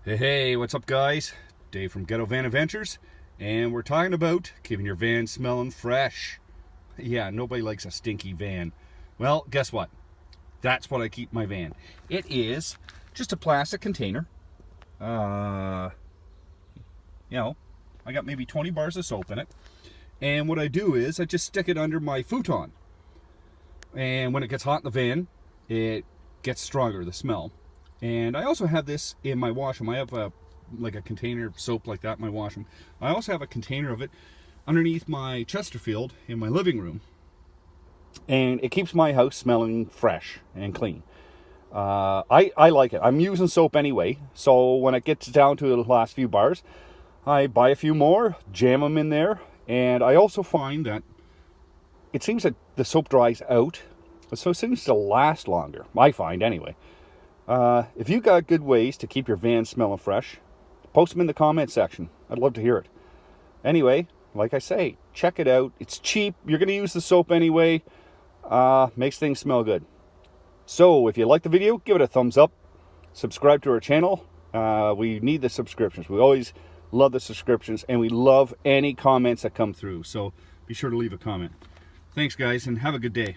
Hey, what's up, guys? Dave from Ghetto Van Adventures, and we're talking about keeping your van smelling fresh. Yeah, nobody likes a stinky van. Well, guess what? That's what I keep my van. It is just a plastic container. You know, I got maybe 20 bars of soap in it. And what I do is I just stick it under my futon. And when it gets hot in the van, it gets stronger, the smell. And I also have this in my washroom. I have a container of soap like that in my washroom. I also have a container of it underneath my Chesterfield in my living room. And it keeps my house smelling fresh and clean. I like it. I'm using soap anyway, so when it gets down to the last few bars, I buy a few more, jam them in there, and I also find that it seems that the soap dries out, so it seems to last longer, I find anyway. If you got good ways to keep your van smelling fresh, post them in the comment section. I'd love to hear it. Anyway, like I say, check it out. It's cheap. You're going to use the soap anyway. Makes things smell good. So if you like the video, give it a thumbs up. Subscribe to our channel. We need the subscriptions. We always love the subscriptions, and we love any comments that come through. So be sure to leave a comment. Thanks, guys, and have a good day.